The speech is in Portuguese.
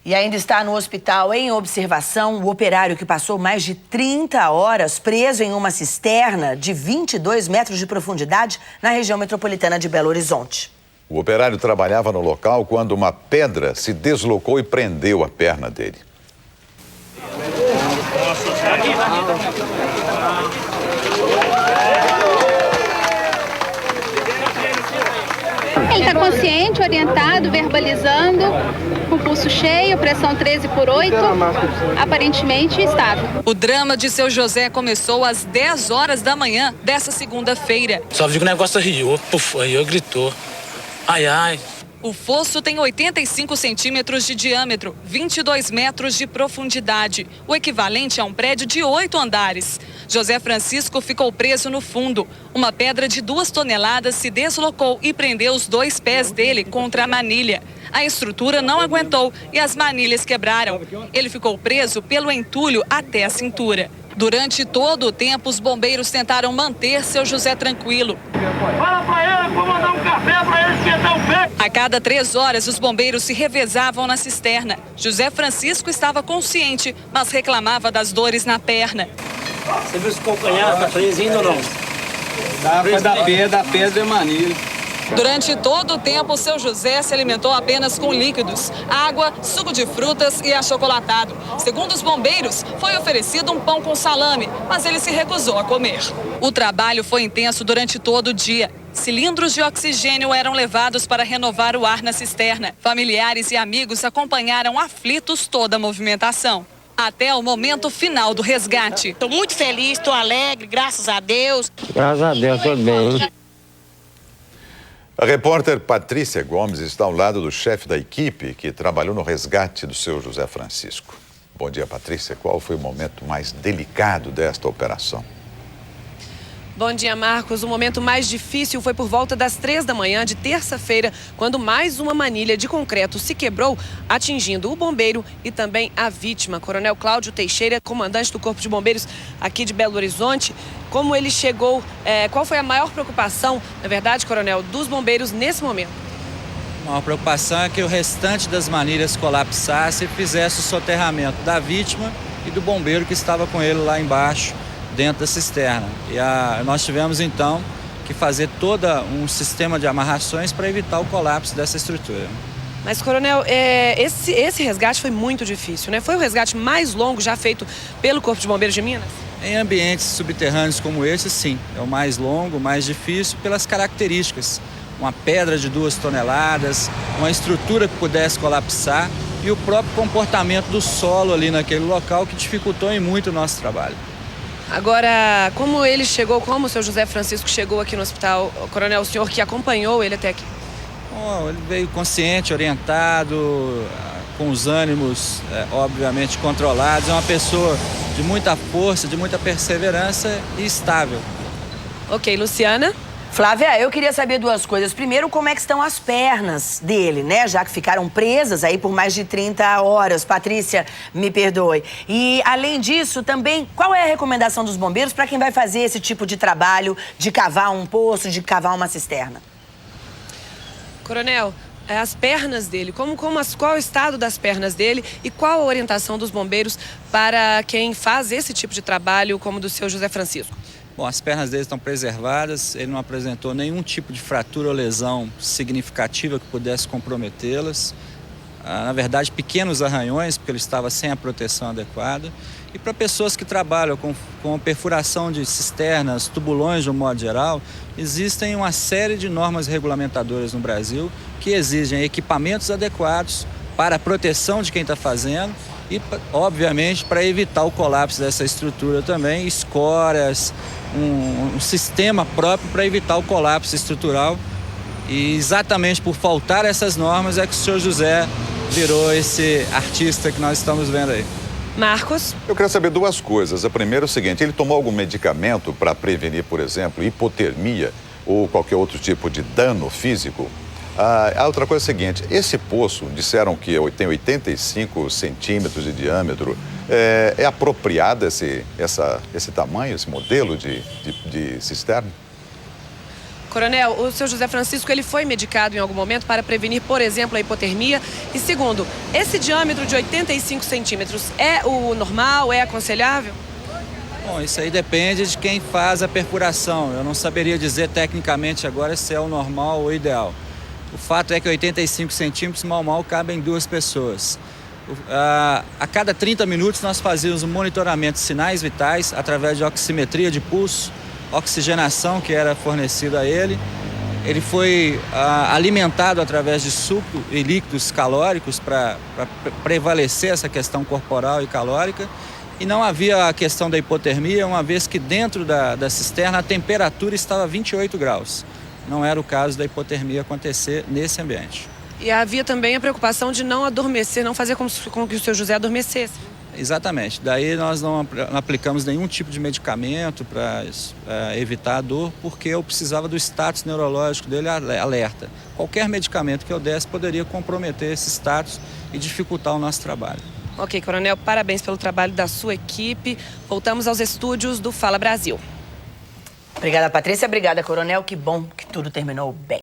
E ainda está no hospital em observação o operário que passou mais de 30 horas preso em uma cisterna de 22 metros de profundidade na região metropolitana de Belo Horizonte. O operário trabalhava no local quando uma pedra se deslocou e prendeu a perna dele. Ele está consciente, orientado, verbalizando, com pulso cheio, pressão 13/8, aparentemente estável. O drama de seu José começou às 10 horas da manhã dessa segunda-feira. Só vi que o negócio riu, aí eu gritou. Ai, ai. O fosso tem 85 centímetros de diâmetro, 22 metros de profundidade, o equivalente a um prédio de 8 andares. José Francisco ficou preso no fundo. Uma pedra de 2 toneladas se deslocou e prendeu os 2 pés dele contra a manilha. A estrutura não aguentou e as manilhas quebraram. Ele ficou preso pelo entulho até a cintura. Durante todo o tempo, os bombeiros tentaram manter seu José tranquilo. Fala pra ele, vou mandar um café pra ele esquentar o pé. A cada 3 horas, os bombeiros se revezavam na cisterna. José Francisco estava consciente, mas reclamava das dores na perna. Você viu se o calcanhar tá preso ainda ou não? Da pedra e manilha. Durante todo o tempo, seu José se alimentou apenas com líquidos, água, suco de frutas e achocolatado. Segundo os bombeiros, foi oferecido um pão com salame, mas ele se recusou a comer. O trabalho foi intenso durante todo o dia. Cilindros de oxigênio eram levados para renovar o ar na cisterna. Familiares e amigos acompanharam aflitos toda a movimentação. Até o momento final do resgate. Estou muito feliz, estou alegre, graças a Deus. Graças a Deus, tudo bem. A repórter Patrícia Gomes está ao lado do chefe da equipe que trabalhou no resgate do seu José Francisco. Bom dia, Patrícia. Qual foi o momento mais delicado desta operação? Bom dia, Marcos. O momento mais difícil foi por volta das 3 da manhã de terça-feira, quando mais uma manilha de concreto se quebrou, atingindo o bombeiro e também a vítima. Coronel Cláudio Teixeira, comandante do Corpo de Bombeiros aqui de Belo Horizonte. Como ele chegou, qual foi a maior preocupação, na verdade, coronel, dos bombeiros nesse momento? A maior preocupação é que o restante das manilhas colapsasse e fizesse o soterramento da vítima e do bombeiro que estava com ele lá embaixo, dentro da cisterna. E nós tivemos, então, que fazer todo um sistema de amarrações para evitar o colapso dessa estrutura. Mas, coronel, esse resgate foi muito difícil, né? Foi o resgate mais longo já feito pelo Corpo de Bombeiros de Minas? Em ambientes subterrâneos como esse, sim. É o mais longo, mais difícil pelas características. Uma pedra de 2 toneladas, uma estrutura que pudesse colapsar e o próprio comportamento do solo ali naquele local que dificultou em muito o nosso trabalho. Agora, como ele chegou, como o seu José Francisco chegou aqui no hospital, coronel, o senhor que acompanhou ele até aqui? Bom, ele veio consciente, orientado, com os ânimos, obviamente, controlados. É uma pessoa de muita força, de muita perseverança e estável. Ok, Luciana? Flávia, eu queria saber 2 coisas. Primeiro, como é que estão as pernas dele, né? Já que ficaram presas aí por mais de 30 horas. Patrícia, me perdoe. E, além disso, também, qual é a recomendação dos bombeiros para quem vai fazer esse tipo de trabalho, de cavar um poço, de cavar uma cisterna? Coronel, as pernas dele, qual é o estado das pernas dele e qual a orientação dos bombeiros para quem faz esse tipo de trabalho como do seu José Francisco? Bom, as pernas dele estão preservadas, ele não apresentou nenhum tipo de fratura ou lesão significativa que pudesse comprometê-las. Na verdade, pequenos arranhões, porque ele estava sem a proteção adequada. E para pessoas que trabalham com perfuração de cisternas, tubulões de um modo geral, existem uma série de normas regulamentadoras no Brasil que exigem equipamentos adequados para a proteção de quem está fazendo e, obviamente, para evitar o colapso dessa estrutura também, escórias, um sistema próprio para evitar o colapso estrutural. E exatamente por faltar essas normas é que o senhor José virou esse artista que nós estamos vendo aí. Marcos? Eu quero saber 2 coisas. A primeira é o seguinte, ele tomou algum medicamento para prevenir, por exemplo, hipotermia ou qualquer outro tipo de dano físico? A outra coisa é a seguinte, esse poço, disseram que tem 85 centímetros de diâmetro, é apropriado esse tamanho, esse modelo de cisterna? Coronel, o seu José Francisco, ele foi medicado em algum momento para prevenir, por exemplo, a hipotermia? E segundo, esse diâmetro de 85 centímetros é o normal, é aconselhável? Bom, isso aí depende de quem faz a perfuração. Eu não saberia dizer tecnicamente agora se é o normal ou o ideal. O fato é que 85 centímetros mal cabem 2 pessoas. A cada 30 minutos nós fazíamos um monitoramento de sinais vitais através de oximetria de pulso, oxigenação que era fornecida a ele. Ele foi alimentado através de suco e líquidos calóricos para prevalecer essa questão corporal e calórica. E não havia a questão da hipotermia, uma vez que dentro da cisterna a temperatura estava 28 graus. Não era o caso da hipotermia acontecer nesse ambiente. E havia também a preocupação de não adormecer, não fazer com que o seu José adormecesse. Exatamente. Daí nós não aplicamos nenhum tipo de medicamento para evitar a dor, porque eu precisava do status neurológico dele alerta. Qualquer medicamento que eu desse poderia comprometer esse status e dificultar o nosso trabalho. Ok, Coronel, parabéns pelo trabalho da sua equipe. Voltamos aos estúdios do Fala Brasil. Obrigada, Patrícia. Obrigada, Coronel. Que bom que tudo terminou bem.